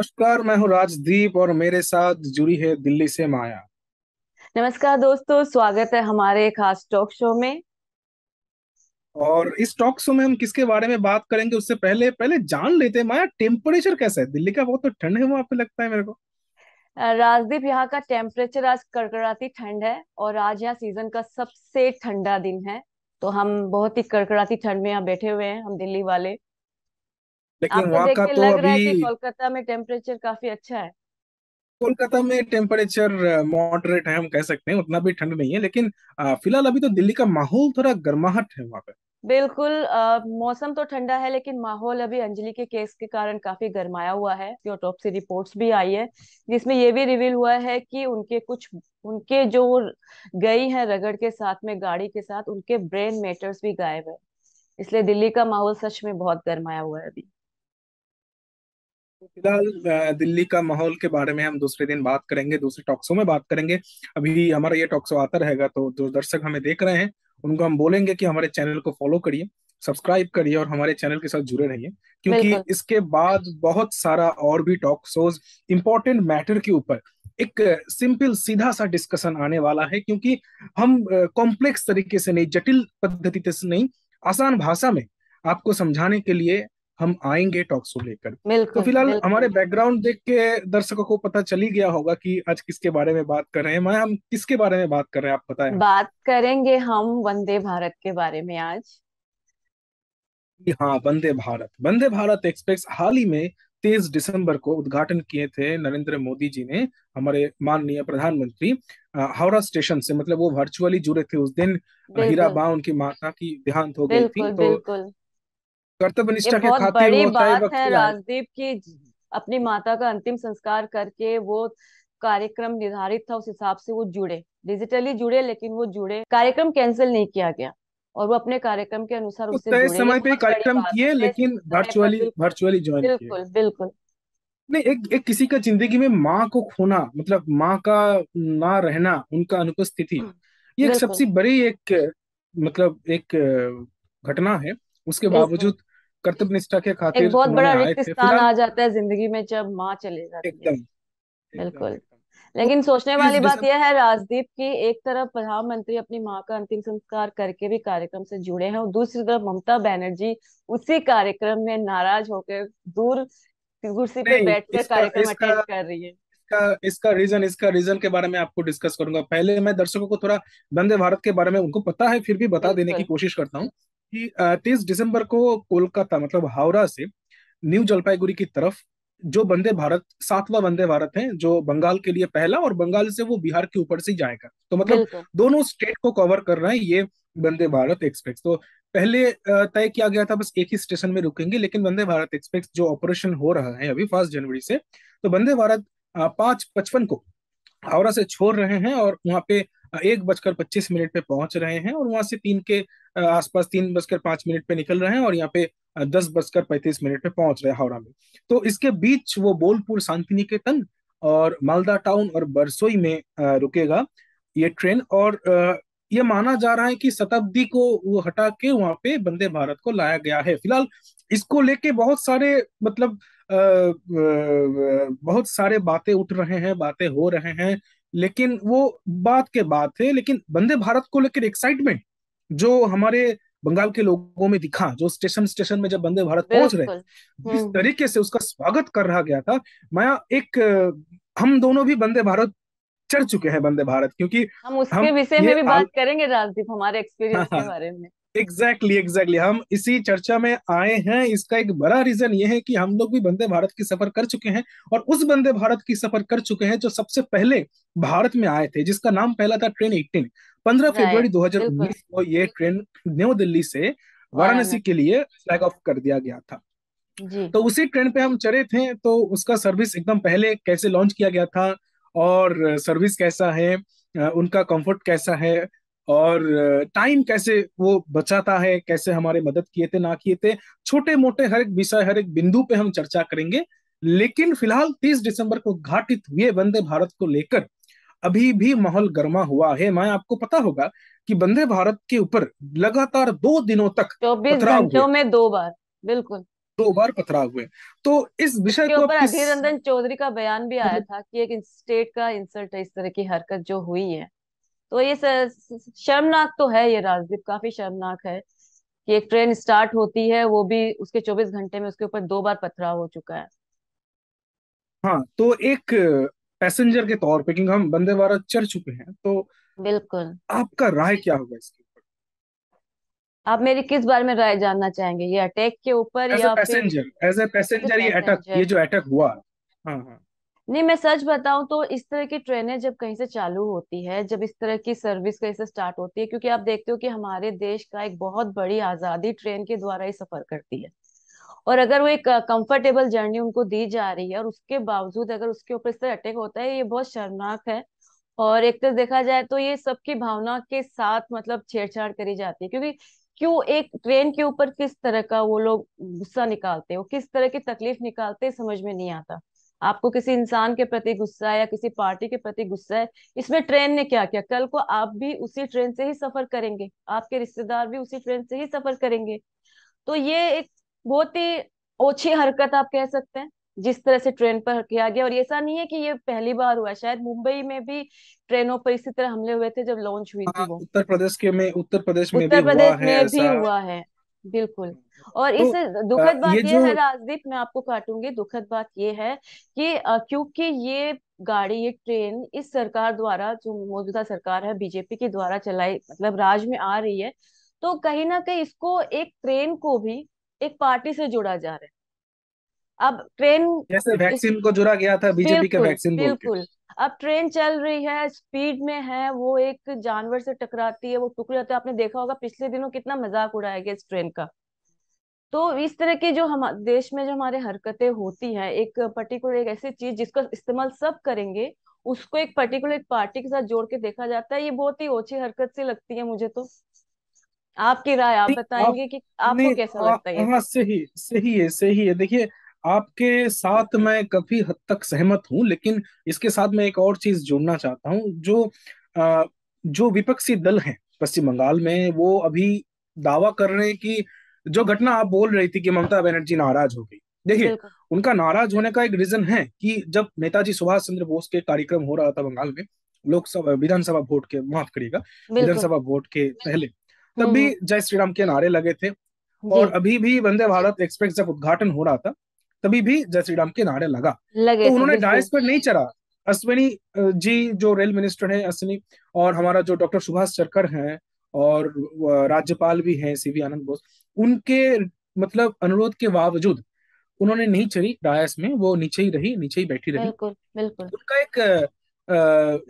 नमस्कार, मैं हूँ राजदीप और मेरे साथ जुड़ी है दिल्ली से माया। नमस्कार दोस्तों, स्वागत है हमारे खास टॉक शो में। और इस टॉक शो में हम किसके बारे में बात करेंगे उससे पहले पहले जान लेते हैं, माया टेम्परेचर कैसा है दिल्ली का? बहुत तो ठंड है वहां पे, लगता है मेरे को। राजदीप, यहाँ का टेम्परेचर आज कड़कड़ाती ठंड है और आज यहाँ सीजन का सबसे ठंडा दिन है। तो हम बहुत ही कड़कड़ाती ठंड में यहाँ बैठे हुए हैं, हम दिल्ली वाले। लेकिन आपको वहाँ देख का के तो लग रहा अभी है कि कोलकाता में टेम्परेचर काफी अच्छा है। कोलकाता में टेम्परेचर मॉडरेट है, हम कह सकते हैं, उतना भी ठंड नहीं है। लेकिन फिलहाल अभी तो दिल्ली का माहौल थोड़ा गर्माहट है वहाँ पे। बिल्कुल, मौसम तो ठंडा है लेकिन माहौल अभी अंजलि के केस के कारण काफी गर्माया हुआ है। जो ऑटोप्सी रिपोर्ट्स भी आई है जिसमें ये भी रिवील हुआ है कि उनके जो गई है रगड़ के साथ में, गाड़ी के साथ, उनके ब्रेन मैटर्स भी गायब है। इसलिए दिल्ली का माहौल सच में बहुत गर्माया हुआ है अभी। तो फिलहाल दिल्ली का माहौल के बारे में हम दूसरे दिन बात करेंगे, दूसरे टॉक शो में बात करेंगे। अभी हमारा ये टॉक शो आता रहेगा तो जो दर्शक हमें देख रहे हैं उनको हम बोलेंगे कि हमारे चैनल को फॉलो करिए, सब्सक्राइब करिए और हमारे चैनल के साथ जुड़े रहिए। क्योंकि बिल्कुल। इसके बाद बहुत सारा और भी टॉक शोज इंपॉर्टेंट मैटर के ऊपर एक सिंपल सीधा सा डिस्कशन आने वाला है। क्योंकि हम कॉम्प्लेक्स तरीके से नहीं, जटिल पद्धति से नहीं, आसान भाषा में आपको समझाने के लिए हम आएंगे टॉक शो लेकर। तो बिल्कुल फिलहाल हमारे बिल्कुल। बैकग्राउंड देख के दर्शकों को पता चल ही गया होगा कि आज किसके बारे में बात कर रहे हैं। मैं हम किसके बारे में बात कर रहे हैं, आप बताएं हम। बात करेंगे हम वंदे भारत के बारे में आज। कि हाँ, वंदे भारत एक्सप्रेस हाल ही में 23 दिसंबर को उद्घाटन किए थे नरेंद्र मोदी जी ने, हमारे माननीय प्रधानमंत्री। हावड़ा स्टेशन से, मतलब वो वर्चुअली जुड़े थे उस दिन। बिल्कुल हीराबा उनकी माता की देहांत हो गई थी, बिल्कुल तो बिल्कुल। कर्तव्य ये निष्ठा के बहुत खातिर बड़ी वो तय बात वक्त है पे आए। राजदीप की। अपनी माता का अंतिम संस्कार करके वो कार्यक्रम निर्धारित था उस हिसाब से वो जुड़े, डिजिटली जुड़े, लेकिन वो जुड़े, कार्यक्रम कैंसिल नहीं किया गया और वो अपने कार्यक्रम के अनुसार तो उससे तय जुड़े। ये समय पे ही बहुत बड़ी कार्यक्रम बात है, किए, तय लेकिन समय पर। वर्चुअली बिल्कुल वर्चुअली ज्वाइन किए। बिल्कुल बिल्कुल। नहीं, एक एक किसी का जिंदगी में माँ को खोना, मतलब माँ का ना रहना, उनका अनुपस्थिति, ये एक बिल्कुल सबसे बड़ी एक मतलब एक घटना है। उसके बिल्कुल। बावजूद कर्तव्य निष्ठा के एक खातिर बहुत उन्होंने बड़ा आए रिक्त थे स्थान फिलहाल। आ जाता है जिंदगी में जब माँ चले जाती है। एकदम एकदम बिल्कुल। एकदम। तो लेकिन सोचने वाली तीस बात दिसंबर यह है राजदीप की, एक तरफ प्रधानमंत्री अपनी माँ का अंतिम संस्कार करके भी कार्यक्रम से जुड़े हैं और दूसरी तरफ ममता बनर्जी उसी कार्यक्रम में नाराज होकर दूर कुर्सी पे नहीं, बैठकर इसका कार्यक्रम इसका अटेंड कर रही है। इसका रीजन के बारे में आपको डिस्कस करूंगा। पहले मैं दर्शकों को थोड़ा वंदे भारत के बारे में, उनको पता है फिर भी बता देने की बिल्कुल। कोशिश करता हूँ कि 30 दिसंबर को कोलकाता, मतलब हावड़ा से न्यू जलपाईगुड़ी की तरफ जो वंदे भारत, सातवां वंदे भारत है, जो बंगाल के लिए पहला, और बंगाल से वो बिहार के ऊपर से ही जाएगा। तो मतलब बिल्कुल दोनों स्टेट को कवर कर रहा है ये वंदे भारत एक्सप्रेस। तो पहले तय किया गया था बस एक ही स्टेशन में रुकेंगे, लेकिन वंदे भारत एक्सप्रेस जो ऑपरेशन हो रहा है अभी 1 जनवरी से, तो वंदे भारत 5:55 को हावड़ा से छोड़ रहे हैं और वहां पे 1:25 पे पहुंच रहे हैं, और वहां से 3 के आसपास, 3:05 पे निकल रहे हैं, और यहाँ पे 10:35 पे पहुंच रहे हैं हावड़ा में। तो इसके बीच वो बोलपुर, शांति निकेतन और मालदा टाउन और बरसोई में रुकेगा ये ट्रेन। और ये माना जा रहा है कि शताब्दी को वो हटा के वहां पे वंदे भारत को लाया गया है। फिलहाल इसको लेके बहुत सारे, मतलब बहुत सारे बातें उठ रहे हैं, बातें हो रहे हैं, लेकिन वो बात के बात है। लेकिन वंदे भारत को लेकर एक्साइटमेंट जो हमारे बंगाल के लोगों में दिखा, जो स्टेशन स्टेशन में जब वंदे भारत पहुंच रहे, बिल्कुल। जिस हम्म। तरीके से उसका स्वागत कर रहा गया था, मैं एक हम दोनों भी वंदे भारत चढ़ चुके हैं, वंदे भारत, क्योंकि हम उसके हम विषय ये में भी आल बात करेंगे राजदीप, हमारे हाँ एक्सपीरियंस हाँ, के बारे में। एग्जैक्टली हम इसी चर्चा में आए हैं। इसका एक बड़ा रीजन ये है कि हम लोग भी वंदे भारत की सफर कर चुके हैं, और उस वंदे भारत की सफर कर चुके हैं जो सबसे पहले भारत में आए थे, जिसका नाम पहला था ट्रेन 18। 15 फरवरी राइट। बिल्कुल 2019 को ये ट्रेन न्यू दिल्ली से वाराणसी के वाराणसी। लिए फ्लैग ऑफ कर दिया गया था। जी। तो उसी ट्रेन पे हम चढ़े थे। तो उसका सर्विस एकदम पहले कैसे लॉन्च किया गया था, और सर्विस कैसा है, उनका कंफर्ट कैसा है, और टाइम कैसे वो बचाता है, कैसे हमारे मदद किए थे ना किए थे, छोटे मोटे हर एक विषय, हर एक बिंदु पे हम चर्चा करेंगे। लेकिन फिलहाल 30 दिसंबर को घाटित हुए वंदे भारत को लेकर अभी भी माहौल गर्मा हुआ है। मैं आपको पता होगा कि वंदे भारत के ऊपर लगातार 2 दिनों तक 24 पथराव हुए। घंटों में 2 बार। बिल्कुल दो बार पथराव हुए। तो इस विषय उसके को ऊपर अब किस अधीर रंजन चौधरी का बयान भी आया मतलब, था कि एक स्टेट का इंसल्ट है इस तरह की हरकत जो हुई है। तो ये शर्मनाक तो है, ये राजदीप काफी शर्मनाक है कि एक ट्रेन स्टार्ट होती है, वो भी उसके 24 घंटे में उसके ऊपर 2 बार पथराव हो चुका है। हाँ, तो एक पैसेंजर के तौर पे, क्योंकि हम वंदे भारत चढ़ चुके हैं, तो बिल्कुल। आपका राय क्या होगा इसके ऊपर? आप मेरी किस बारे में राय जानना चाहेंगे, ये अटैक के ऊपर एज ए या फिर passenger, as a as a passenger, ये अटैक, ये पैसेंजर? जो अटैक हुआ। हाँ हाँ। नहीं, मैं सच बताऊं तो इस तरह की ट्रेनें जब कहीं से चालू होती है, जब इस तरह की सर्विस कहीं से स्टार्ट होती है, क्योंकि आप देखते हो कि हमारे देश का एक बहुत बड़ी आजादी ट्रेन के द्वारा ही सफर करती है। और अगर वो एक कंफर्टेबल जर्नी उनको दी जा रही है और उसके बावजूद अगर उसके ऊपर इस तरह अटैक होता है, ये बहुत शर्मनाक है। और एक तरह देखा जाए तो ये सबकी भावना के साथ मतलब छेड़छाड़ करी जाती है, क्योंकि क्यों एक ट्रेन के ऊपर किस तरह का वो लोग गुस्सा निकालते हो, किस तरह की तकलीफ निकालते हैं, समझ में नहीं आता। आपको किसी इंसान के प्रति गुस्सा है या किसी पार्टी के प्रति गुस्सा है, इसमें ट्रेन ने क्या किया? कल को आप भी उसी ट्रेन से ही सफर करेंगे, आपके रिश्तेदार भी उसी ट्रेन से ही सफर करेंगे। तो ये एक बहुत ही ओछी हरकत आप कह सकते हैं, जिस तरह से ट्रेन पर किया गया। और ऐसा नहीं है कि ये पहली बार हुआ है, शायद मुंबई में भी ट्रेनों पर इसी तरह हमले हुए थे जब लॉन्च हुई थी हाँ, वो। उत्तर प्रदेश में भी उत्तर हुआ प्रदेश है में भी ऐसा। हुआ है। बिल्कुल। और तो इस दुखद ये बात जो यह है राजदीप, मैं आपको काटूंगी, दुखद बात यह है कि क्योंकि ये गाड़ी, ये ट्रेन इस सरकार द्वारा, जो मौजूदा सरकार है बीजेपी की द्वारा चलाई, मतलब राज में आ रही है, तो कहीं ना कहीं इसको, एक ट्रेन को भी एक पार्टी से जोड़ा जा रहा है। अब ट्रेन जैसे इस वैक्सीन को जोड़ा गया था बीजेपी के बिल्कुल वैक्सीन बोल के। बिल्कुल। अब ट्रेन चल रही है, स्पीड में है, वो एक जानवर से टकराती है, वो टुकड़े होते हैं। आपने देखा होगा पिछले दिनों कितना मजाक उड़ाया गया इस ट्रेन का। तो इस तरह की जो हम देश में जो हमारे हरकतें होती हैं, एक पर्टिकुलर एक ऐसी चीज जिसका इस्तेमाल सब करेंगे, उसको एक पर्टिकुलर एक पार्टी के साथ जोड़ के देखा जाता है, ये बहुत ही ओछी हरकत सी लगती है मुझे तो। आपकी राय आप नहीं, बताएंगे कि आपको नहीं, कैसा लगता है ये? हाँ, सही सही है, सही है। देखिए, आपके साथ मैं काफी हद तक सहमत हूँ, लेकिन इसके साथ मैं एक और चीज जोड़ना चाहता हूँ। अ, जो विपक्षी दल हैं पश्चिम बंगाल में, वो अभी दावा कर रहे हैं कि जो घटना आप बोल रही थी कि ममता बनर्जी नाराज हो गई। देखिए, बिल्कुल उनका नाराज होने का एक रीजन है कि जब नेताजी सुभाष चंद्र बोस के कार्यक्रम हो रहा था बंगाल में, लोकसभा विधानसभा वोट के, माफ करिएगा, बिल्कुल। विधानसभा वोट के पहले, तब भी हम्म। जय श्री राम के नारे लगे थे। जी। और अभी भी वंदे भारत एक्सप्रेस जब उद्घाटन हो रहा था, तभी भी जय श्री राम के नारे लगा। लगे तो थे उन्होंने बिल्कुल। डायस पर नहीं चढ़ा। अश्विनी जी जो रेल मिनिस्टर हैं, अश्विनी, और हमारा जो डॉक्टर सुभाष चरकर हैं, और राज्यपाल भी हैं सीवी आनंद बोस, उनके मतलब अनुरोध के बावजूद उन्होंने नहीं चढ़ी डायस में, वो नीचे ही रही, नीचे ही बैठी रही। बिल्कुल बिल्कुल।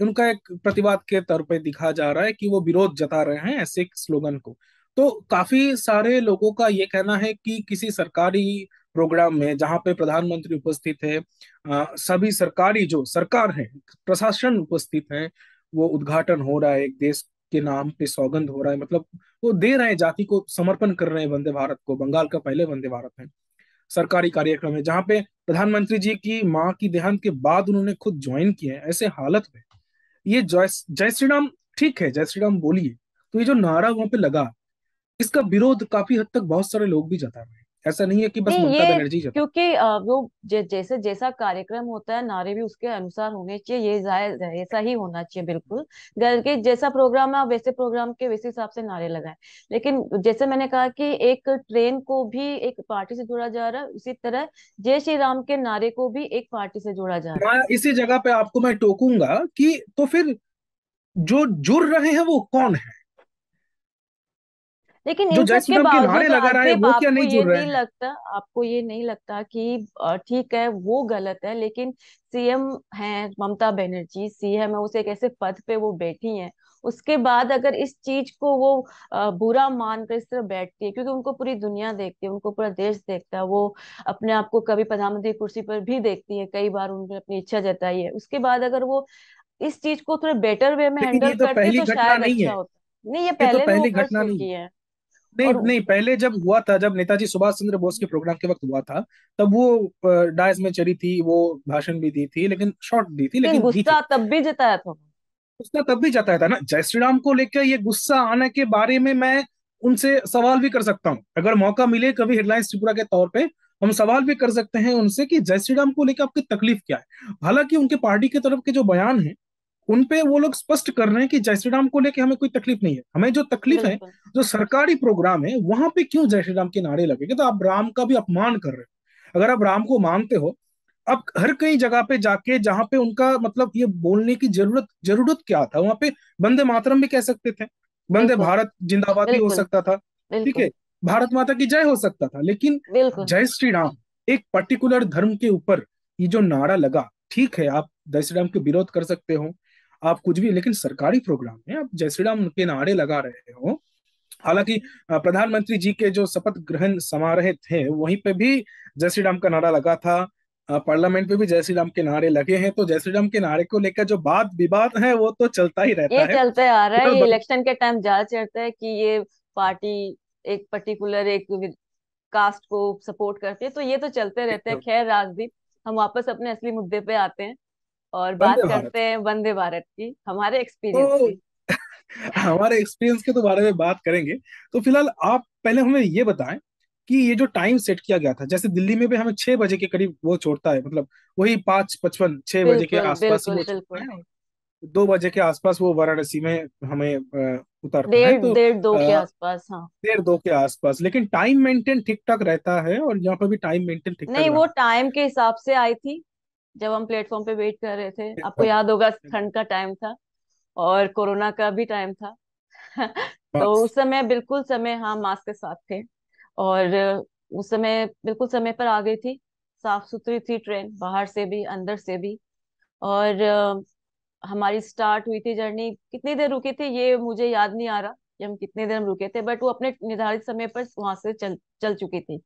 उनका एक प्रतिवाद के तौर पे दिखा जा रहा है कि वो विरोध जता रहे हैं ऐसे एक स्लोगन को। तो काफी सारे लोगों का ये कहना है कि किसी सरकारी प्रोग्राम में जहां पे प्रधानमंत्री उपस्थित है, सभी सरकारी जो सरकार है, प्रशासन उपस्थित है, वो उद्घाटन हो रहा है, एक देश के नाम पे सौगंध हो रहा है, मतलब वो दे रहे हैं, जाति को समर्पण कर रहे हैं वंदे भारत को। बंगाल का पहले वंदे भारत है, सरकारी कार्यक्रम है जहाँ पे प्रधानमंत्री जी की माँ की देहांत के बाद उन्होंने खुद ज्वाइन किया है। ऐसे हालत में ये जय जय श्री राम, ठीक है, जय श्री राम बोलिए। तो ये जो नारा वहां पे लगा, इसका विरोध काफी हद तक बहुत सारे लोग भी जता रहे हैं। ऐसा नहीं है कि बस नहीं, ममता ये बनर्जी जता। क्योंकि वो जैसे जैसा कार्यक्रम होता है, नारे भी उसके अनुसार होने चाहिए, ये जायज है, ऐसा ही होना चाहिए बिल्कुल। घर के जैसा प्रोग्राम है आप वैसे प्रोग्राम के वैसे हिसाब से नारे लगाएं। लेकिन जैसे मैंने कहा कि एक ट्रेन को भी एक पार्टी से जोड़ा जा रहा है, उसी तरह जय श्री राम के नारे को भी एक पार्टी से जोड़ा जा रहा है। मैं इसी जगह पे आपको मैं टोकूंगा कि तो फिर जो जुड़ रहे हैं वो कौन है? लेकिन जो इन जय सब श्री के राम के नारे बावजूद लगा रहा है राजदीप, वो क्या नहीं जुड़ रहे हैं? आपको ये नहीं लगता कि ठीक है वो गलत है, लेकिन सीएम है ममता बनर्जी, सीएम है, उसे एक ऐसे पद पे वो बैठी हैं, उसके बाद अगर इस चीज को वो बुरा मानकर इस तरह बैठती है, क्योंकि उनको पूरी दुनिया देखती है, उनको पूरा देश देखता है, वो अपने आप को कभी प्रधानमंत्री कुर्सी पर भी देखती है, कई बार उन्होंने अपनी इच्छा जताई है, उसके बाद अगर वो इस चीज को थोड़े बेटर वे में लेकिन हैंडल ये तो करते पहली तो घटना शायद नहीं अच्छा है। होता। नहीं, ये ये तो पहले भी वो पहली कर घटना नहीं है। चुकी है। नहीं और नहीं, पहले जब हुआ था, जब नेताजी सुभाष चंद्र बोस के प्रोग्राम के वक्त हुआ था, तब वो डायस में चढ़ी थी, वो भाषण भी दी थी, लेकिन शॉर्ट दी थी, लेकिन लेकिन दी थी। गुस्सा तब भी जताया था। उसका तब भी जाता था ना। जय श्री राम को लेकर ये गुस्सा आने के बारे में मैं उनसे सवाल भी कर सकता हूँ, अगर मौका मिले कभी हेडलाइंस त्रिपुरा के तौर पे, हम सवाल भी कर सकते हैं उनसे कि जय श्री राम को लेकर आपकी तकलीफ क्या है। हालांकि उनके पार्टी की तरफ के जो बयान है उन पे वो लोग स्पष्ट कर रहे हैं कि जय श्री राम को लेके हमें कोई तकलीफ नहीं है, हमें जो तकलीफ है बिल्कुल जो सरकारी प्रोग्राम है वहां पे क्यों जय श्री राम के नारे लगेंगे। तो आप राम का भी अपमान कर रहे हो। अगर आप राम को मानते हो, अब हर कई जगह पे जाके जहां पे उनका मतलब ये बोलने की जरूरत जरूरत क्या था, वहां पे वंदे मातरम भी कह सकते थे, वंदे बिल्कुल भारत जिंदाबाद भी हो बिल्कुल सकता था, ठीक है, बिल्कुल भारत माता की जय हो सकता था। लेकिन बिल्कुल जय श्री राम एक पर्टिकुलर धर्म के ऊपर ये जो नारा लगा, ठीक है आप जय श्री राम के विरोध कर सकते हो, आप कुछ भी, लेकिन सरकारी प्रोग्राम में आप जय श्री राम के नारे लगा रहे हो। हालांकि प्रधानमंत्री जी के जो शपथ ग्रहण समारोह थे वहीं पे भी जय श्री राम का नारा लगा था, पार्लियामेंट में भी जय श्री राम के नारे लगे हैं। तो जय श्री राम के नारे को लेकर जो बात विवाद है वो तो चलता ही ये रहता है। चलते आ रहा है, फिलहाल ये इलेक्शन के टाइम ज्यादा चलता है कि ये पार्टी एक पर्टिकुलर एक कास्ट को सपोर्ट करती है, तो ये तो चलते रहते हैं। एकदम खैर राजदीप, हम वापस अपने असली मुद्दे पे आते हैं और बात वंदे भारत। करते हैं वंदे भारत की, हमारे एक्सपीरियंस तो की। हमारे एक्सपीरियंस के तो बारे में बात करेंगे। तो फिलहाल आप पहले हमें ये बताएं कि ये जो टाइम सेट किया गया था, जैसे दिल्ली में भी हमें 6 बजे के करीब वो छोड़ता है, मतलब वही 5:55 6 बजे के बिल्कुल आसपास ही बिल्कुल वो छोड़ता बिल्कुल। है, और 2 बजे के आसपास वो वाराणसी में हमें उतरता है। डेढ़ तो डेढ़ दो के आसपास, हाँ। 1:30 2 के आसपास, लेकिन टाइम मेंटेन ठीक ठाक रहता है और यहाँ पर भी टाइम मेंटेन ठीक ठाक नहीं, वो रहा टाइम के हिसाब से आई थी। जब हम प्लेटफॉर्म पे वेट कर रहे थे, है। आपको एकदम याद होगा एकदम ठंड का टाइम था और कोरोना का भी टाइम था। तो बस। उस समय बिल्कुल समय, हाँ, मास्क के साथ थे। और उस समय बिल्कुल समय पर आ गई थी। साफ सुथरी थी ट्रेन, बाहर से भी अंदर से भी। और हमारी स्टार्ट हुई थी जर्नी, कितनी देर रुकी थी ये मुझे याद नहीं आ रहा कि हम कितने देर हम रुके थे, बट वो अपने निर्धारित समय पर वहां से चल चल चुकी थी।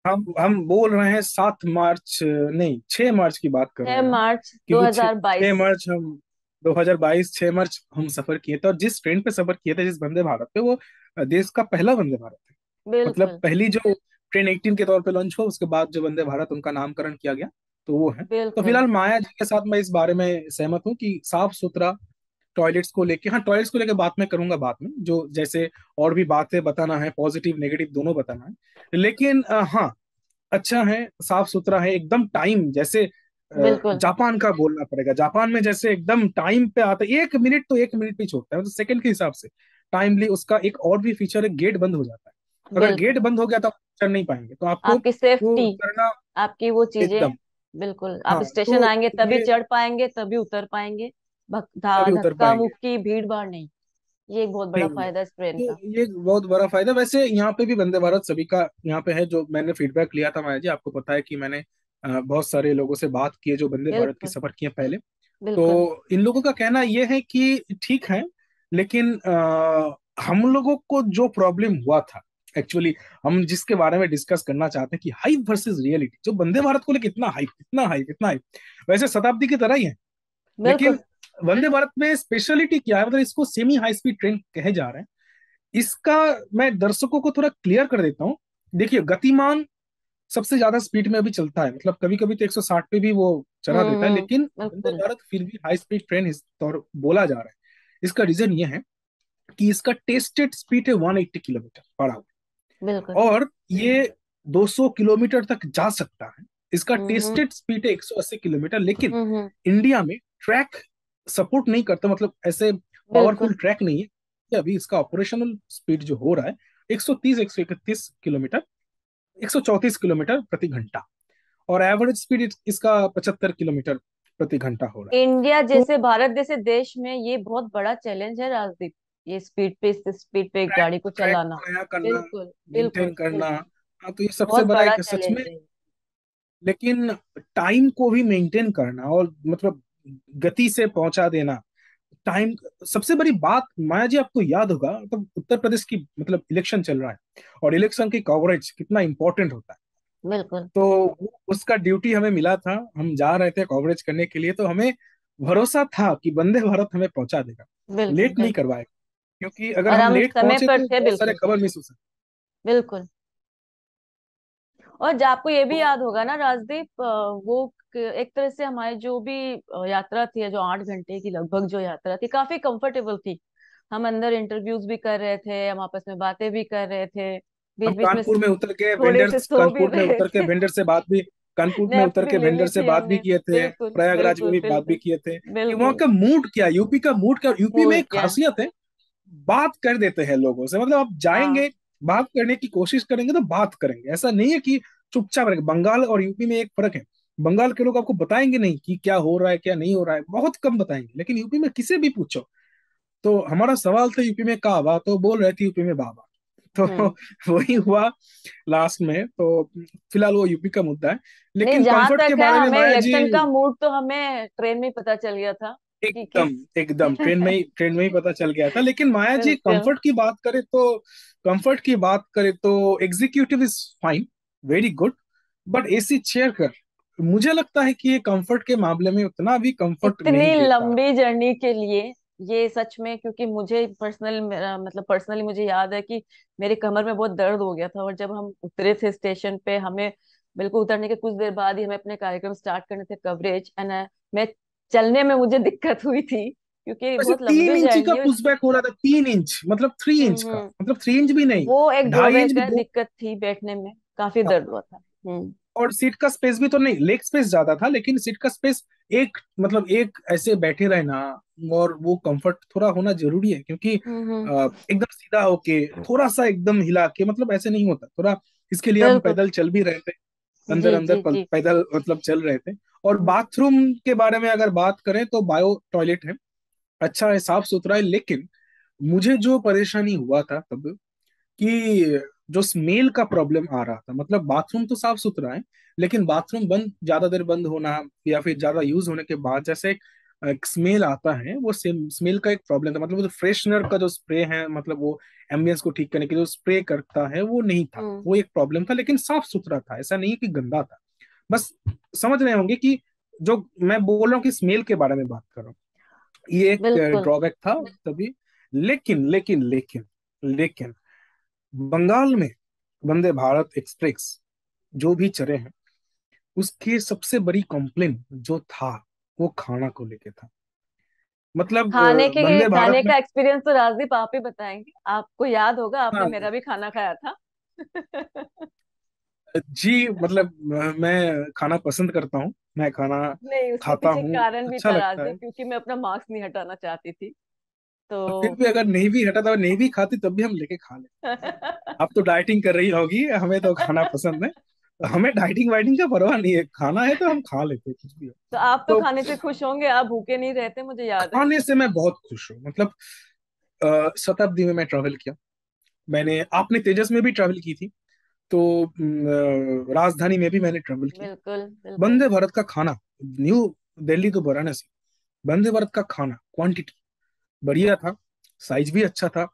हम बोल रहे हैं 7 मार्च, नहीं 6 मार्च की बात कर रहे छह हैं हम। मार्च क्योंकि छह 2022 मार्च हम 2022 6 मार्च हम सफर किए थे, और जिस ट्रेन पे सफर किए थे, जिस वंदे भारत पे, वो देश का पहला वंदे भारत है। मतलब बिल्कुल पहली जो ट्रेन 18 के तौर पे लॉन्च हुआ, उसके बाद जो वंदे भारत उनका नामकरण किया गया, तो वो है। तो बिल्कुल फिलहाल माया जी के साथ मैं इस बारे में सहमत हूँ कि साफ सुथरा टॉयलेट्स को लेके, हाँ टॉयलेट्स को लेके बात मैं करूंगा बाद में, जो जैसे और भी बातें बताना है, पॉजिटिव नेगेटिव दोनों बताना है, लेकिन हाँ अच्छा है, साफ सुथरा है एकदम, टाइम जैसे बिल्कुल जापान का बोलना पड़ेगा, जापान में जैसे एकदम टाइम पे आता है, 1 मिनट तो 1 मिनट पे ही छोड़ता है, मतलब सेकंड के हिसाब से टाइमली। उसका एक और भी फीचर है, गेट बंद हो जाता है, अगर गेट बिल्कुल। बंद हो गया तो आप चढ़ नहीं पाएंगे, तो आपको आपकी वो सेफ्टी, करना आपकी वो चीजें, एकदम। बिल्कुल। आप हाँ स्टेशन तो आएंगे तभी ये चढ़ पाएंगे, तभी उतर पाएंगे। तभी उतर धक्का पाएंगे। मुक्की भीड़ भाड़ नहीं। ये एक बहुत बड़ा नहीं है। फायदा है इस ट्रेन तो का। ये एक बहुत बड़ा फायदा। वैसे यहाँ पे भी वंदे भारत सभी का यहाँ पे है, जो मैंने फीडबैक लिया था माया जी, आपको पता है कि मैंने बहुत सारे लोगों से बात की है जो वंदे भारत की बिल्कुल सफर किए पहले। बिल्कुल तो इन लोगों का कहना ये है कि ठीक है, लेकिन हम लोगों को जो प्रॉब्लम हुआ था एक्चुअली, हम जिसके बारे में डिस्कस करना चाहते हैं कि हाइप वर्सेस रियलिटी, जो वंदे भारत को लेकर इतना हाइप इतना हाइप इतना हाइप, वैसे शताब्दी की तरह ही है, बिल्कुल। लेकिन वंदे भारत में स्पेशलिटी क्या है, मतलब इसको सेमी हाई स्पीड ट्रेन कहे जा रहे हैं, इसका मैं दर्शकों को थोड़ा क्लियर कर देता हूँ। देखिए गतिमान सबसे ज्यादा स्पीड में अभी चलता है, मतलब कभी कभी तो 160 पे भी वो चला देता है, लेकिन वंदे बिल्कुल भारत फिर भी हाई स्पीड ट्रेन इस तौर बोला जा रहा है। इसका रीजन ये है कि इसका टेस्टेड स्पीड है 180 किलोमीटर पर आवर, बिल्कुल। और ये 200 किलोमीटर तक जा सकता है। इसका हम्म टेस्टेड स्पीड है 180 किलोमीटर, लेकिन हम्म। इंडिया में ट्रैक सपोर्ट नहीं करता, मतलब ऐसे बिल्कुल। पावरफुल ट्रैक नहीं है कि अभी इसका ऑपरेशनल स्पीड जो हो रहा है 130 131 किलोमीटर, 134 किलोमीटर प्रति घंटा, और एवरेज स्पीड इसका 75 किलोमीटर प्रति घंटा हो रहा है। इंडिया तो जैसे, भारत जैसे देश में ये बहुत बड़ा चैलेंज है राजदीप, ये स्पीड पे, इस स्पीड पे एक ट्रैक गाड़ी को ट्रैक चलाना। को नया करना, बिल्कुल मेंटेन बिल्कुल करना, बिल्कुल। हाँ तो ये सबसे बहुत बड़ा बड़ा एक सच चैलेंज में। है। लेकिन टाइम को भी मेंटेन करना और मतलब गति से पहुंचा देना, टाइम सबसे बड़ी बात। माया जी आपको याद होगा, मतलब उत्तर प्रदेश की मतलब इलेक्शन चल रहा है, और इलेक्शन की कवरेज कितना इंपॉर्टेंट होता है। बिल्कुल तो उसका ड्यूटी हमें मिला था, हम जा रहे थे कवरेज करने के लिए, तो हमें भरोसा था कि वंदे भारत हमें पहुंचा देगा, बिल्कुल लेट नहीं बिल्कुल। करवाएगा, क्योंकि अगर और हम हम लेट समय पहुंचे पर तो थे, बहुत सारे बिल्कुल खबर मिस हो सकते। बिल्कुल। और आपको ये भी याद होगा ना राजदीप, वो एक तरह से हमारी जो भी यात्रा थी, जो 8 घंटे की लगभग जो यात्रा थी, काफी कंफर्टेबल थी। हम अंदर इंटरव्यूज भी कर रहे थे, हम आपस में बातें भी कर रहे थे, हम बीच बीच में कानपुर में उतर के थोड़े से वेंडर्स, सो भी कानपुर में रहे उतर के थे। वेंडर से बात भी, कानपुर में नैप्स उतर भी के ले वेंडर ली से थी बात भी हमने। किए थे, बिल्कुल प्रयागराज में बिल्कुल भी बात भी बिल्कुल किए थे कि वहाँ बिल्कुल। का मूड क्या, यूपी का मूड क्या। यूपी में मूड एक क्या। खासियत है, बात कर देते हैं लोगों से। मतलब आप हाँ। जाएंगे, बात करने की कोशिश करेंगे तो बात करेंगे, ऐसा नहीं है कि चुपचाप रहेंगे। बंगाल और यूपी में एक फर्क है, बंगाल के लोग आपको बताएंगे नहीं कि क्या हो रहा है क्या नहीं हो रहा है, बहुत कम बताएंगे। लेकिन यूपी में किसी भी पूछो, तो हमारा सवाल था यूपी में कहवा, तो बोल रहे थे यूपी में बाबा। तो हम्म। वही हुआ लास्ट में। तो फिलहाल वो यूपी का मुद्दा है। नहीं, लेकिन जहां कंफर्ट तक के है, बारे में हमें माया जी, इलेक्शन का मूड तो हमें ट्रेन में ही पता चल गया था कि एकदम किस। एकदम ट्रेन में ही पता चल गया था। लेकिन माया जी, बिल्कुल। कंफर्ट की बात करें तो, कंफर्ट की बात करें तो executive is fine, very good, but AC chair कर, मुझे लगता है कि ये कंफर्ट के मामले में उतना भी कंफर्ट इतनी नहीं देता है। लंबी जर्नी के लिए ये सच में, क्योंकि मुझे पर्सनल, मतलब पर्सनली मुझे याद है कि मेरे कमर में बहुत दर्द हो गया था, और जब हम उतरे थे स्टेशन पे, हमें बिल्कुल उतरने के कुछ देर बाद ही हमें अपने कार्यक्रम स्टार्ट करने थे, कवरेज एंड मैं चलने में मुझे दिक्कत हुई थी, क्योंकि वैसे बहुत तीन लंबी इंची का जर्नी है। पुशबैक हो रहा था, 3 इंच, मतलब 3 इंच का, हम्म। मतलब 3 इंच भी नहीं, वो एक 2.5 इंच ड्रॉबैक भी, है, दो। दिक्कत थी बैठने में, काफी दर्द हुआ था। हम्म। और सीट का स्पेस भी तो नहीं, लेग स्पेस ज्यादा था, लेकिन सीट का स्पेस एक, मतलब एक ऐसे बैठे रहे ना, और वो कंफर्ट थोड़ा होना जरूरी है, क्योंकि हम्म। एकदम सीधा होके, थोड़ा सा एकदम हिला के, मतलब ऐसे नहीं होता थोड़ा। इसके लिए हम बिल्कुल। पैदल चल भी रहे थे, अंदर जी अंदर जी जी। पैदल मतलब चल रहे थे। और हम्म। बाथरूम के बारे में अगर बात करें तो बायो टॉयलेट है, अच्छा है, साफ सुथरा है। लेकिन मुझे जो परेशानी हुआ था तब, कि जो स्मेल का प्रॉब्लम आ रहा था, मतलब बाथरूम तो साफ सुथरा है, लेकिन बाथरूम बंद, ज्यादा देर बंद होना या फिर ज्यादा यूज होने के बाद जैसे एक स्मेल आता है, वो सेम स्मेल का एक प्रॉब्लम था। मतलब वो जो फ्रेशनर का जो स्प्रे है, मतलब वो एम्बियंस को ठीक करने के लिए जो स्प्रे करता है, वो नहीं था, हम्म। वो एक प्रॉब्लम था। लेकिन साफ सुथरा था, ऐसा नहीं है कि गंदा था। बस समझ रहे होंगे कि जो मैं बोल रहा हूँ कि स्मेल के बारे में बात कर रहा हूँ, ये एक बिल्कुल। ड्रॉबैक था तभी। लेकिन बंगाल में वंदे भारत एक्सप्रेस जो भी चले हैं, उसकी सबसे बड़ी कंप्लेन जो था, वो खाना को लेके था। मतलब वंदे भारत खाने में, का एक्सपीरियंस तो राजदीप आप ही बताएंगे, आपको याद होगा, आपने हाँ मेरा भी खाना खाया था। जी, मतलब मैं खाना पसंद करता हूँ, मैं खाना नहीं, उसके खाता पीछे हूँ, कारण भी अच्छा था लगता है। राजदीप, क्योंकि मैं अपना मार्क्स नहीं हटाना चाहती थी, तो और फिर भी अगर नहीं भी हटा था, नहीं भी खाती, तब भी हम लेके खा लेते। आप तो डाइटिंग कर रही होगी, हमें तो खाना पसंद है, तो हमें डाइटिंग वाइटिंग का परवाह नहीं है, खाना है तो हम खा लेते हैं कुछ भी हो। तो आप तो तो खाने से खुश होंगे, आप भूखे नहीं रहते, मुझे याद है। खाने से मैं बहुत खुश हूँ। मतलब शताब्दी में मैं ट्रैवल किया, मैंने, आपने तेजस में भी ट्रैवल की थी, तो राजधानी में भी मैंने ट्रैवल किया। बिल्कुल बिल्कुल। वंदे भारत का खाना, न्यू दिल्ली टू वाराणसी, वंदे भारत का खाना क्वांटिटी बढ़िया था, साइज भी अच्छा था।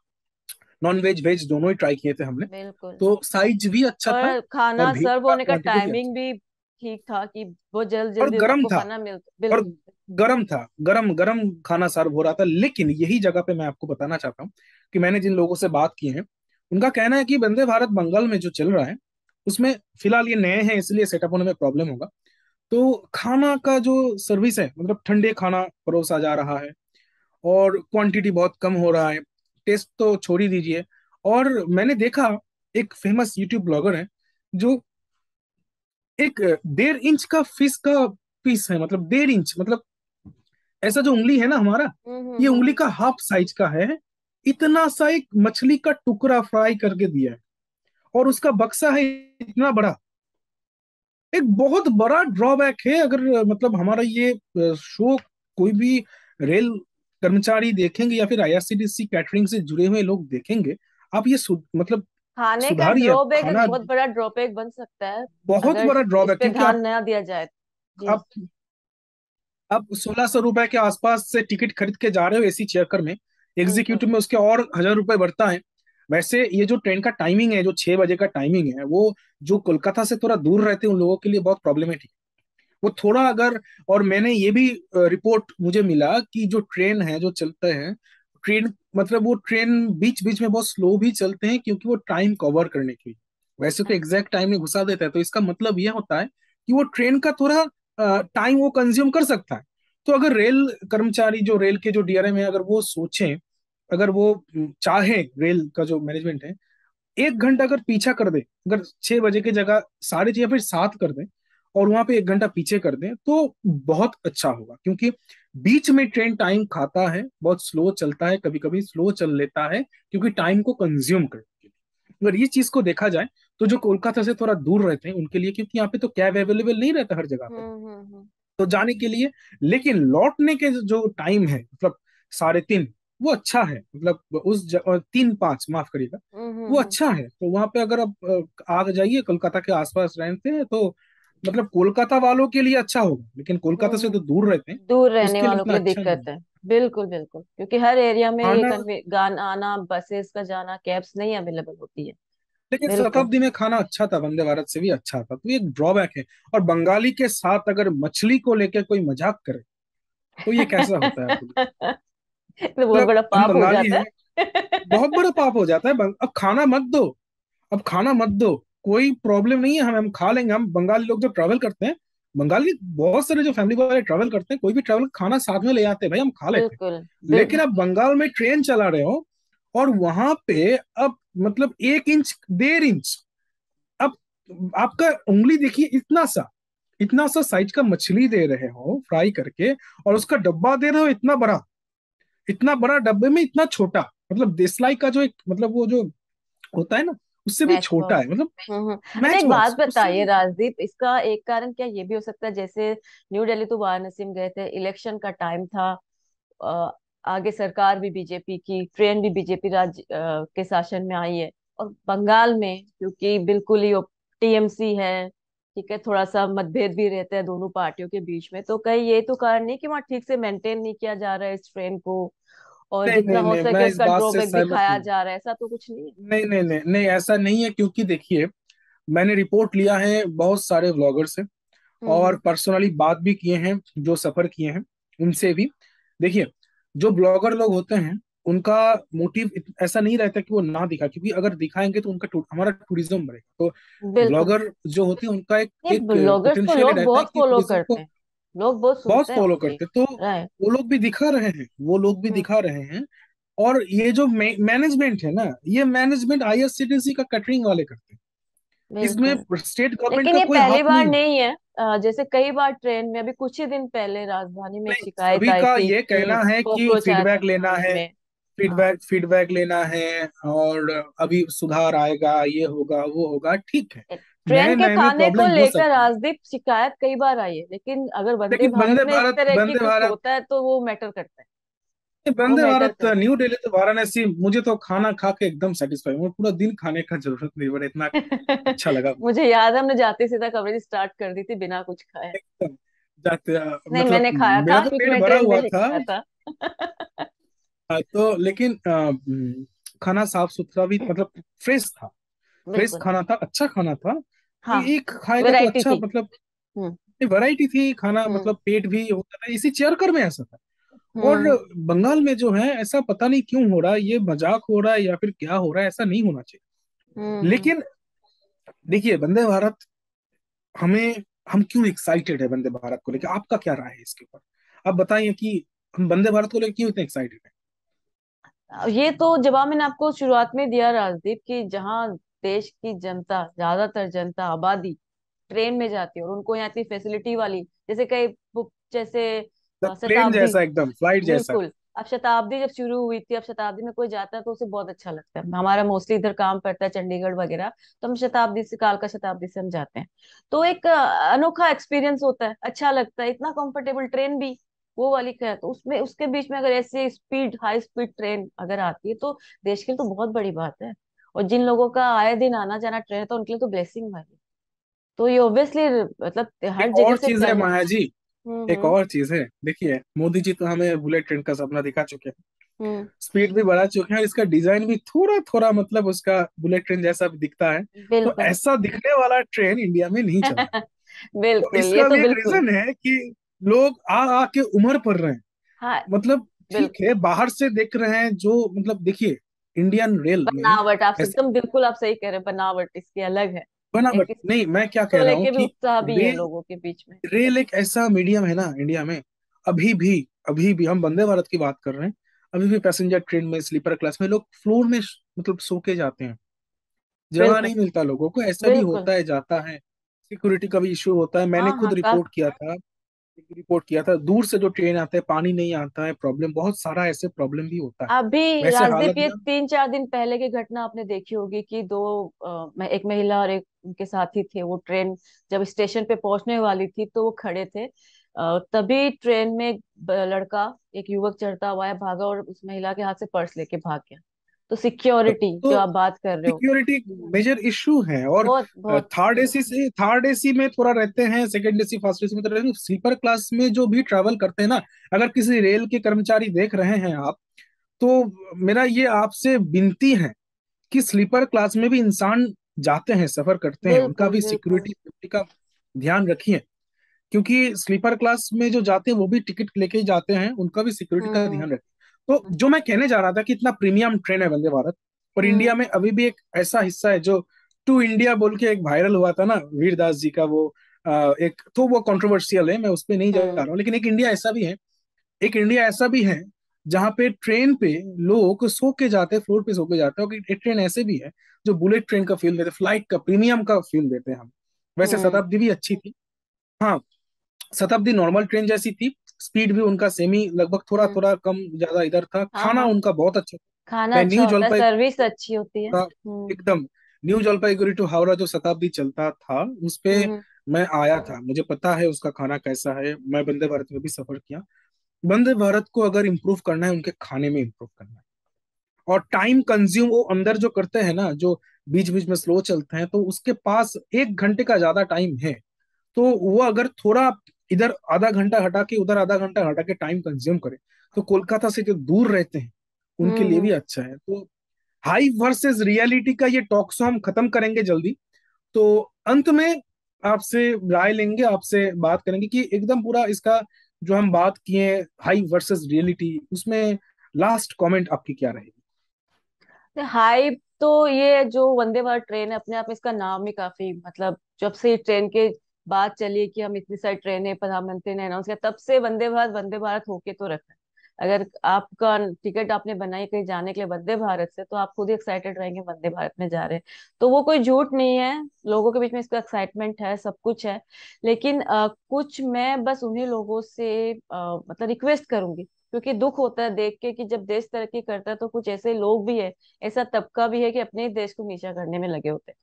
नॉन वेज वेज दोनों ही ट्राई किए थे हमने, बिल्कुल। तो साइज भी अच्छा था, और और खाना भीड़ सर्व का होने का क्वांटिटी भी अच्छा, टाइमिंग भी ठीक था, कि बहुत जल्द और जल्दी गर्म आपको था, खाना मिलता। और बिल्कुल। गर्म था, गरम गरम खाना सर्व हो रहा था। लेकिन यही जगह पे मैं आपको बताना चाहता हूँ कि मैंने जिन लोगों से बात की है, उनका कहना है कि वंदे भारत बंगाल में जो चल रहा है, उसमें फिलहाल ये नए हैं, इसलिए सेटअप होने में प्रॉब्लम होगा। तो खाना का जो सर्विस है, मतलब ठंडे खाना परोसा जा रहा है, और क्वांटिटी बहुत कम हो रहा है, टेस्ट तो छोड़ ही दीजिए। और मैंने देखा, एक फेमस यूट्यूब ब्लॉगर है, जो एक 1.5 इंच का फिश का पीस है, मतलब 1.5 इंच, मतलब ऐसा जो उंगली है ना हमारा, ये उंगली हम्म। का हाफ साइज का है, इतना सा एक मछली का टुकड़ा फ्राई करके दिया है, और उसका बक्सा है इतना बड़ा। एक बहुत बड़ा ड्रॉबैक है, अगर मतलब हमारा ये शो कोई भी रेल कर्मचारी देखेंगे या फिर आईआरसीटीसी कैटरिंग से जुड़े हुए लोग देखेंगे, आप ये मतलब खाने का सुधारिए ड्रॉबैक एक खाना। बहुत बड़ा ड्रॉबैक बन सकता है, बहुत अगर बड़ा इस ड्रॉबैक, पे क्योंकि ध्यान न दिया जाए। जी। आप आप 1600 रुपए के आसपास से टिकट खरीद के जा रहे हो एसी चेयर में, बिल्कुल। एग्जीक्यूटिव में उसके और 1000 रुपए बढ़ता है। वैसे ये जो ट्रेन का टाइमिंग है, जो 6 बजे का टाइमिंग है, वो जो कोलकाता से थोड़ा दूर रहते हैं उन लोगों के लिए बहुत प्रॉब्लमेटिक, वो थोड़ा अगर, और मैंने ये भी रिपोर्ट मुझे मिला कि जो ट्रेन है जो चलते हैं, ट्रेन मतलब वो ट्रेन बीच बीच में बहुत स्लो भी चलते हैं, क्योंकि वो टाइम कवर करने के लिए, वैसे तो अच्छा। एग्जैक्ट टाइम में घुसा देता है, तो इसका मतलब यह होता है कि वो ट्रेन का थोड़ा टाइम वो कंज्यूम कर सकता है। तो अगर रेल कर्मचारी, जो रेल के जो डीआरएम है, अगर वो सोचें, अगर वो चाहे, रेल का जो मैनेजमेंट है, 1 घंटा अगर पीछा कर दे, अगर 6 बजे की जगह 6:30 या फिर 7 कर दे, और वहां पे 1 घंटा पीछे कर दें तो बहुत अच्छा होगा। क्योंकि बीच में ट्रेन टाइम खाता है, बहुत स्लो चलता है, कभी कभी स्लो चल लेता है, क्योंकि टाइम को कंज्यूम करने के लिए। अगर ये चीज को देखा जाए तो जो कोलकाता से थोड़ा दूर रहते हैं उनके लिए, क्योंकि यहाँ पे तो कैब अवेलेबल नहीं रहता हर जगह पे, हम्म। तो जाने के लिए। लेकिन लौटने के जो टाइम है, मतलब 3:30, वो अच्छा है। मतलब 3:05, माफ करिएगा, वो हम्म। अच्छा है। तो वहां पे अगर आप आ जाइए, कोलकाता के आसपास रहते हैं तो मतलब कोलकाता वालों के लिए अच्छा होगा, लेकिन कोलकाता से तो दूर रहते हैं, दूर रहने उसके लिए वालों के इतना लिए अच्छा दिक्कत नहीं है। है। बिल्कुल बिल्कुल, क्योंकि हर एरिया में ये खाना, गाना आना, बसेस का जाना, कैब्स नहीं अवेलेबल होती है। लेकिन बिल्कुल। शताब्दी में खाना अच्छा था, वंदे भारत से भी अच्छा था, तो ये एक ड्रॉबैक है। और बंगाली के साथ अगर मछली को लेकर कोई मजाक करे तो ये कैसा होता है, आप बोलिए। तो बहुत मतलब बड़ा हम पाप हो बंगाली जाता हैं, बहुत बड़ा पाप हो जाता है। अब खाना मत दो, अब खाना मत दो, कोई प्रॉब्लम नहीं है, हम खा लेंगे। हम बंगाली लोग जो ट्रैवल करते हैं, बंगाली बहुत सारे जो फैमिली वाले ट्रैवल करते हैं, कोई भी ट्रैवल खाना साथ में ले आते हैं, भाई हम खा लेते हैं। बिल्कुल। लेकिन अब बंगाल में ट्रेन चला रहे हो, और वहां पे अब मतलब 1 इंच, 1.5 इंच, अब आपका उंगली देखिए, इतना सा साइज का मछली दे रहे हो फ्राई करके, और उसका डब्बा दे रहे हो इतना बड़ा डब्बे में इतना छोटा, मतलब देसलाई का जो एक, मतलब वो जो होता है ना, उससे भी मैच छोटा है, बॉक्स। मतलब अच्छा, मैच एक बात बॉक्स उससे बताइए भी छोटा। राजदीप, इसका एक कारण क्या ये भी हो सकता है, जैसे न्यू दिल्ली तो वाराणसी में गए थे, इलेक्शन का टाइम था, अ, आगे सरकार भी बीजेपी की, ट्रेन भी बीजेपी के शासन में आई है, और बंगाल में क्योंकि बिल्कुल ही टीएमसी है, ठीक है, थोड़ा सा मतभेद भी रहता है दोनों पार्टियों के बीच में, तो कहीं ये तो कारण नहीं कि वहाँ ठीक से मेंटेन नहीं किया जा रहा है इस ट्रेन को, और नहीं जितना नहीं हो नहीं, सके मैं इस उसका बात से ड्रॉबैक सहमत दिखाया नहीं। जा रहा है, ऐसा तो कुछ नहीं है। नहीं नहीं नहीं नहीं, ऐसा नहीं है, क्योंकि देखिए, मैंने रिपोर्ट लिया है बहुत सारे व्लॉगर से, और हम्म। पर्सनली बात भी किए हैं जो सफर किए हैं उनसे भी। देखिए, जो ब्लॉगर लोग होते हैं, उनका मोटिव ऐसा नहीं रहता कि वो ना दिखा, क्योंकि अगर दिखाएंगे तो उनका हमारा टूरिज्म बढ़ेगा। तो बिल्कुल। ब्लॉगर जो होते हैं उनका एक ये एक ब्लॉगर्स को पोटेंशियल लोग रहता है बहुत कि फॉलो टूरिज्म करते को हैं, लोग बहुत बहुत सुनते हैं फॉलो उनकी। करते हैं। तो राइट। वो लोग भी दिखा रहे हैं, वो लोग भी दिखा रहे हैं। और ये जो मैनेजमेंट है ना, ये मैनेजमेंट आईआरसीटीसी का कैटरिंग वाले करते हैं, इसमें बिल्कुल। स्टेट गवर्नमेंट लेकिन का ये कोई पहली हाथ बार नहीं है। नहीं है, जैसे कई बार ट्रेन में, अभी कुछ ही दिन पहले राजधानी में एक नहीं, शिकायत सभी आई का थी ये कि कहना है कि कॉकरोच आया था फीडबैक लेना खाने है, में। हाँ। फीडबैक लेना है, और अभी सुधार आएगा, ये होगा वो होगा, ठीक है। ट्रेन नए के नए में खाने को प्रॉब्लम हो लेकर सकती है, राजदीप शिकायत कई बार आई है, लेकिन अगर वंदे लेकिन भारत में इस तरह की कुछ होता है तो वो मैटर करता है। वो वंदे मैटर भारत करता न्यू दिल्ली तो वाराणसी, मुझे तो खाना खा के एकदम सेटिस्फाई हूँ, पूरा दिन खाने का जरूरत नहीं पड़ा, इतना है। अच्छा लगा। मुझे याद है, हमने जाते सीधा कवरेज स्टार्ट कर दी थी बिना कुछ खाए। एकदम जाते नहीं, मतलब मैंने खाया मेरा था तो क्योंकि पेट मैं भरा ट्रेन में हुआ ही था। खाया था। तो लेकिन खाना साफ सुथरा भी, मतलब फ्रेश था, फ्रेश बिल्कुल। खाना था, अच्छा खाना था। हाँ। एक खाएगा तो वैरायटी अच्छा, थी। मतलब हम्म। वैरायटी थी खाना, हम्म। मतलब पेट भी होता था, इसी चेयरकर में ऐसा था। और हम्म। बंगाल में जो है, ऐसा पता नहीं क्यों हो रहा है, ये मजाक हो रहा है या फिर क्या हो रहा है, ऐसा नहीं होना चाहिए। हम्म। लेकिन देखिए, वंदे भारत, हमें हम क्यों एक्साइटेड है वंदे भारत को लेकर, आपका क्या राय है इसके ऊपर? आप बताइए कि हम वंदे भारत को लेकर क्यों इतने एक्साइटेड हैं। ये तो जवाब मैंने आपको शुरुआत में दिया राजदीप, कि जहाँ देश की जनता, ज्यादातर जनता आबादी ट्रेन में जाती है, और उनको यहाँ इतनी फैसिलिटी वाली, जैसे कई जैसे प्लेन शताब्दी। जैसा, एकदम फ्लाइट जैसा। बिल्कुल। अब शताब्दी जब शुरू हुई थी, अब शताब्दी में कोई जाता है तो उसे बहुत अच्छा लगता है, हमारा मोस्टली इधर काम पड़ता है चंडीगढ़ वगैरह, तो हम शताब्दी से, कालका शताब्दी से हम जाते हैं, तो एक अनोखा एक्सपीरियंस होता है, अच्छा लगता है, इतना कंफर्टेबल ट्रेन भी वो वाली का है, तो उसमें उसके बीच में अगर ऐसी स्पीड, हाई स्पीड ट्रेन अगर आती है तो देश के लिए तो बहुत बड़ी बात है, और जिन लोगों का आए दिन आना जाना ट्रेन है तो उनके लिए तो ब्लेसिंग है। तो ये ऑब्वियसली मतलब हर एक जगह और से चीज है करना। माया जी, एक हम्म। और चीज है, देखिए, मोदी जी तो हमें बुलेट ट्रेन का सपना दिखा चुके हैं, हम्म। स्पीड भी बढ़ा चुके हैं, और इसका डिजाइन भी थोड़ा थोड़ा, मतलब उसका बुलेट ट्रेन जैसा भी दिखता है। तो बिल्कुल। ऐसा दिखने वाला ट्रेन इंडिया में नहीं चला है। तो बिल्कुल, ये इसका तो भी एक बिल्कुल। रीजन है कि लोग आ आ के उमर पड़ रहे हैं। हाँ। मतलब ठीक बिल्कुल। है, बाहर से देख रहे हैं जो, मतलब देखिए, इंडियन रेल में बनावट, आप ऐसे एकदम बिल्कुल आप सही कह रहे हैं, बनावट इसकी अलग है। बनावट एक नहीं, मैं क्या कह इसको रहा हूँ लेके भी कि उत्साह भी है रेल लोगों के बीच में। रेल एक ऐसा मीडियम है ना इंडिया में, अभी भी अभी भी हम वंदे भारत की बात कर रहे हैं, अभी भी पैसेंजर ट्रेन में, स्लीपर क्लास में लोग फ्लोर में मतलब सो के जाते हैं। जगह बिल्कुल नहीं मिलता लोगों को, ऐसा भी बिल्कुल। होता है, जाता है। सिक्योरिटी का भी इशू होता है, मैंने हाँ हाँ खुद रिपोर्ट किया था, दूर से जो ट्रेन आते हैं पानी नहीं आता है, प्रॉब्लम बहुत सारा ऐसे प्रॉब्लम भी होता है। अभी वैसे हालत राजदीप, ये में 3-4 दिन पहले की घटना आपने देखी होगी कि दो एक महिला और एक उनके साथी थे, वो ट्रेन जब स्टेशन पे पहुंचने वाली थी तो वो खड़े थे, तभी ट्रेन में एक लड़का, एक युवक चढ़ता हुआ है, भागा और उस महिला के हाथ से पर्स लेके भाग गया। तो सिक्योरिटी जो तो आप बात कर रहे हो, सिक्योरिटी मेजर इशू है। और बहुत बहुत। थर्ड एसी में थोड़ा रहते हैं, सेकंड एसी फर्स्ट एसी में तो रहते हैं, स्लीपर क्लास में जो भी ट्रैवल करते हैं ना, अगर किसी रेल के कर्मचारी देख रहे हैं आप, तो मेरा ये आपसे विनती है कि स्लीपर क्लास में भी इंसान जाते हैं, सफर करते हैं, उनका बिल्कुल भी बिल्कुल। सिक्योरिटी सेफ्टी का ध्यान रखिए। क्योंकि स्लीपर क्लास में जो जाते हैं वो भी टिकट लेके ही जाते हैं, उनका भी सिक्योरिटी का हम्म ध्यान रखें। तो जो मैं कहने जा रहा था कि इतना प्रीमियम ट्रेन है वंदे भारत, और इंडिया हम्म में अभी भी एक ऐसा हिस्सा है जो टू इंडिया बोल के एक वायरल हुआ था ना, वीरदास जी का वो एक तो वो कंट्रोवर्शियल है, मैं उस पर नहीं जा हम्म रहा हूँ, लेकिन एक इंडिया ऐसा भी है जहाँ पे ट्रेन पे लोग सो के जाते हैं, फ्लोर पे सो के जाते हैं। और एक ट्रेन ऐसे भी है जो बुलेट ट्रेन का फील देते हैं, फ्लाइट का प्रीमियम का फील देते हैं हम। वैसे हम्म शताब्दी भी अच्छी थी। हाँ, शताब्दी नॉर्मल ट्रेन जैसी थी, स्पीड भी उनका सेमी लगभग थोड़ा हम्म। थोड़ा कम ज्यादा इधर था, हाँ खाना हाँ, उनका बहुत अच्छा था। खाना मैं अच्छा न्यू होता है, जलपाईगुड़ी सर्विस अच्छी होती है। था, एकदम न्यू जलपाईगुड़ी टू हावड़ा जो शताब्दी चलता था उस पे हम्म। मैं आया था, मुझे पता है उसका खाना कैसा है। मैं वंदे भारत में भी सफर किया। वंदे भारत को अगर इम्प्रूव करना है, उनके खाने में इम्प्रूव करना है। और टाइम कंज्यूम वो अंदर जो करते हैं ना, जो बीच बीच में स्लो चलते हैं, तो उसके पास 1 घंटे का ज्यादा टाइम है। तो वो अगर थोड़ा इधर आधा घंटा हटा के उधर आधा घंटा हटा के टाइम कंज्यूम करे, तो कोलकाता से जो दूर रहते हैं उनके लिए भी हम्म। अच्छा है। तो हाई वर्सेस रियलिटी का ये टॉक शो हम खत्म करेंगे जल्दी। तो अंत में आपसे राय लेंगे, आपसे बात करेंगे कि एकदम पूरा इसका जो हम बात किए, हाई वर्सेस रियलिटी, उसमें लास्ट कमेंट आपकी क्या रहेगी? हाइप तो ये जो वंदे भारत ट्रेन है, अपने आप में इसका नाम ही काफी, मतलब जब से ट्रेन के बात चली है कि हम इतनी सारी ट्रेनें प्रधानमंत्री ने अनाउंस किया, तब से वंदे भारत होके तो रखा है। अगर आपका टिकट आपने बनाई कहीं जाने के लिए वंदे भारत से, तो आप खुद ही एक्साइटेड रहेंगे वंदे भारत में जा रहे हैं। तो वो कोई झूठ नहीं है, लोगों के बीच में इसका एक्साइटमेंट है, सब कुछ है। लेकिन कुछ मैं बस उन्हीं लोगों से मतलब रिक्वेस्ट करूंगी, क्योंकि दुख होता है देख के कि जब देश तरक्की करता है तो कुछ ऐसे लोग भी है, ऐसा तबका भी है कि अपने ही देश को नीचा करने में लगे होते हैं।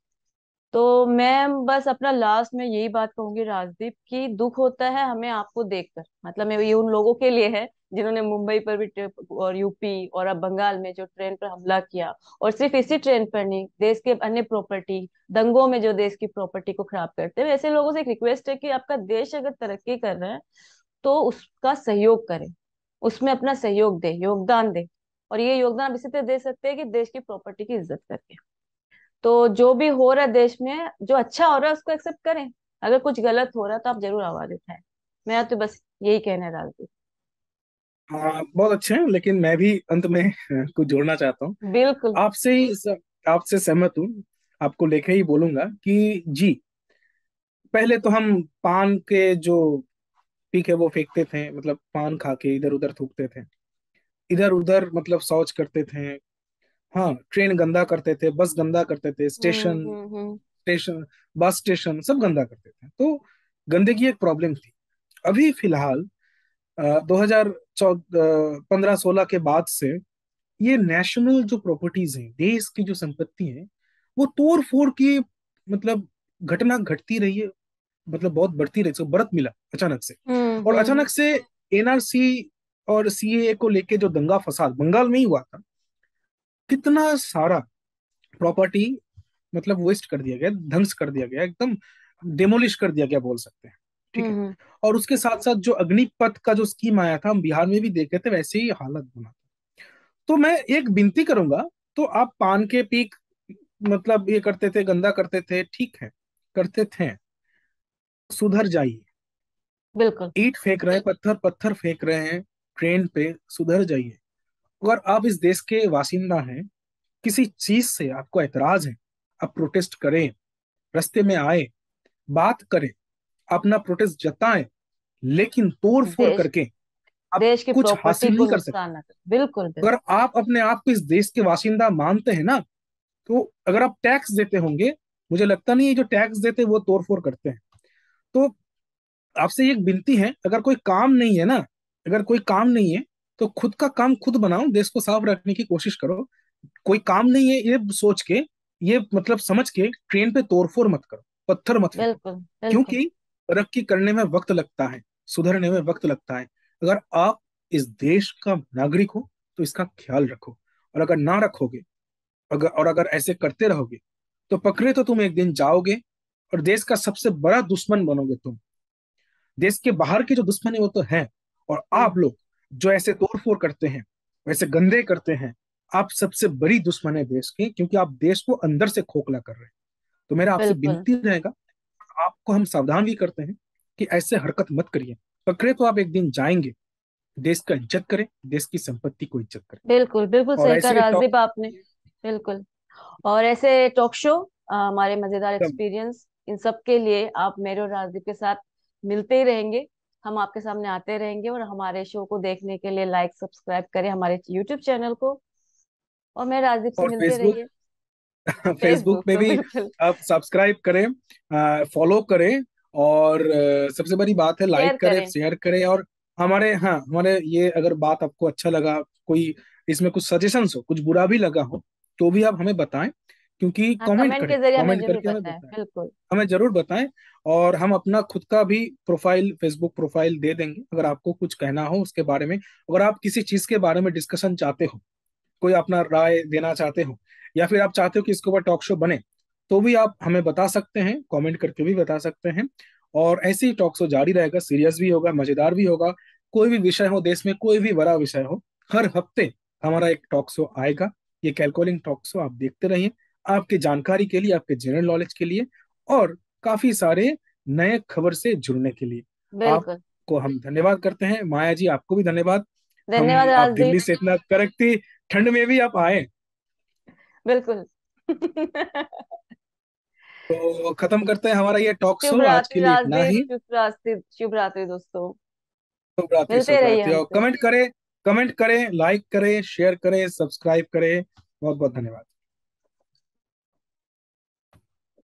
तो मैं बस अपना लास्ट में यही बात कहूंगी राजदीप, कि दुख होता है हमें आपको देखकर, मतलब मैं ये उन लोगों के लिए है जिन्होंने मुंबई पर भी और यूपी और अब बंगाल में जो ट्रेन पर हमला किया, और सिर्फ इसी ट्रेन पर नहीं, देश के अन्य प्रॉपर्टी, दंगों में जो देश की प्रॉपर्टी को खराब करते हैं, ऐसे लोगों से एक रिक्वेस्ट है कि आपका देश अगर तरक्की कर रहा है तो उसका सहयोग करें, उसमें अपना सहयोग दे, योगदान दे। और ये योगदान आप इसी तरह दे सकते हैं कि देश की प्रॉपर्टी की इज्जत करके। तो जो भी हो रहा है देश में, जो अच्छा हो रहा है उसको एक्सेप्ट करें, अगर कुछ गलत हो रहा है तो आप जरूर आवाज उठाएं। मैं तो बस यही कहना डालती हाँ, बहुत अच्छे हैं, लेकिन मैं भी अंत में कुछ जोड़ना चाहता हूँ। हूँ। बिल्कुल। आपसे ही आपसे सहमत हूँ। आपको लेके ही बोलूंगा कि जी, पहले तो हम पान के जो पीक है वो फेंकते थे, मतलब पान खा के इधर उधर थूकते थे, इधर उधर मतलब शौच करते थे। हाँ, ट्रेन गंदा करते थे, बस गंदा करते थे, स्टेशन बस स्टेशन सब गंदा करते थे। तो गंदगी एक प्रॉब्लम थी। अभी फिलहाल 2014-15-16 के बाद से ये नेशनल जो प्रॉपर्टीज हैं, देश की जो संपत्ति है, वो तोड़ फोड़ की मतलब घटना घटती रही है। मतलब बहुत बढ़ती रही, इसको बढ़त मिला अचानक से। और हम्म। अचानक से एनआरसी और सीएए को लेके जो दंगा फसाद बंगाल में ही हुआ था, कितना सारा प्रॉपर्टी मतलब वेस्ट कर दिया गया, ध्वंस कर दिया गया, एकदम डेमोलिश कर दिया गया बोल सकते हैं। ठीक है। हम्म। और उसके साथ साथ जो अग्निपथ का जो स्कीम आया था, हम बिहार में भी देखे थे, वैसे ही हालत बना था। तो मैं एक विनती करूंगा, तो आप पान के पीक मतलब ये करते थे, गंदा करते थे, ठीक है, करते थे, सुधर जाइए। बिल्कुल। ईंट फेंक रहे हैं, पत्थर पत्थर फेंक रहे हैं ट्रेन पे, सुधर जाइए। अगर आप इस देश के वासिंदा हैं, किसी चीज से आपको ऐतराज है, आप प्रोटेस्ट करें, रास्ते में आए, बात करें, अपना प्रोटेस्ट जताएं, लेकिन तोड़ फोड़ देश करके आप देश की कुछ प्रॉपर्टी हासिल को नहीं कर सकते। नुकसान ना करे, बिल्कुल बिल्कुल। अगर आप अपने आप को इस देश के वासिंदा मानते हैं ना, तो अगर आप टैक्स देते होंगे, मुझे लगता नहीं है जो टैक्स देते हैं वो तोड़ फोड़ करते हैं। तो आपसे एक विनती है, अगर कोई काम नहीं है ना, अगर कोई काम नहीं है तो खुद का काम खुद बनाओ, देश को साफ रखने की कोशिश करो। कोई काम नहीं है ये सोच के, ये मतलब समझ के ट्रेन पे तोड़फोड़ मत करो, पत्थर मत फेंको। बिल्कुल बिल्कुल। क्योंकि तरक्की करने में वक्त लगता है, सुधरने में वक्त लगता है। अगर आप इस देश का नागरिक हो तो इसका ख्याल रखो, और अगर ना रखोगे, अगर ऐसे करते रहोगे तो पकड़े तो तुम एक दिन जाओगे, और देश का सबसे बड़ा दुश्मन बनोगे तुम। देश के बाहर के जो दुश्मन है वो तो हैं, और हम्म। आप लोग जो ऐसे तोड़फोड़ करते हैं, वैसे गंदे करते हैं, आप सबसे बड़ी दुश्मन है देश की, क्योंकि आप देश को अंदर से खोखला कर रहे हैं। तो मेरा आपसे बिल्कुल विनती रहेगा, आपको हम सावधान भी करते हैं कि ऐसे हरकत मत करिए। पकड़े तो आप एक दिन जाएंगे। देश का इज्जत करें, देश की संपत्ति को इज्जत करें। बिल्कुल। बिल्कुल और सही कहा ऐसे टॉक राजदीप आपने। बिल्कुल। और ऐसे टॉक शो, हमारे मजेदार सब। एक्सपीरियंस, इन सब के लिए आप मेरे और राजदीप के साथ मिलते ही रहेंगे। हम आपके सामने आते रहेंगे, और हमारे शो को देखने के लिए लाइक सब्सक्राइब करें हमारे यूट्यूब चैनल को। और मैं राजदीप से और मिलते फेसबुक रहिए। फेसबुक फेसबुक पे तो भी बिल्कुल। आप सब्सक्राइब करें, फॉलो करें, और सबसे बड़ी बात है शेयर लाइक करें, करें। शेयर करें। और हमारे ये अगर बात आपको अच्छा लगा, कोई इसमें कुछ सजेशंस हो, कुछ बुरा भी लगा हो, तो भी आप हमें बताएं। क्योंकि हाँ, कमेंट कमेंट करें, के जरिए हमें कमेंट जरूर करके हमें बताएं, बताएं, बिल्कुल। हमें जरूर बताएं। और हम अपना खुद का भी प्रोफाइल, फेसबुक प्रोफाइल दे देंगे, अगर आपको कुछ कहना हो उसके बारे में। अगर आप किसी चीज के बारे में डिस्कशन चाहते हो, कोई अपना राय देना चाहते हो, या फिर आप चाहते हो कि इसके ऊपर टॉक शो बने, तो भी आप हमें बता सकते हैं, कमेंट करके भी बता सकते हैं। और ऐसे ही टॉक शो जारी रहेगा, सीरियस भी होगा, मजेदार भी होगा। कोई भी विषय हो, देश में कोई भी बड़ा विषय हो, हर हफ्ते हमारा एक टॉक शो आएगा। ये कैलकॉलिंग टॉक शो आप देखते रहिए, आपकी जानकारी के लिए, आपके जनरल नॉलेज के लिए, और काफी सारे नए खबर से जुड़ने के लिए। बिल्कुल। आपको हम धन्यवाद करते हैं, माया जी आपको भी धन्यवाद। धन्यवाद हम आप राजदीप। दिल्ली से इतना कड़कती ठंड में भी आप आए। बिल्कुल। तो खत्म करते हैं हमारा ये टॉक शुभ शो, आज के रात्रि लिए इतना राजदीप, ही। शुभ रात्रि, शुभ रात्रि दोस्तों। शुभ रात्रि, मिलते शुभ रहिए रात्रि। और हमसे। कमेंट करें, कमेंट करें, लाइक करें, शेयर करें, सब्सक्राइब करें। बहुत बहुत धन्यवाद।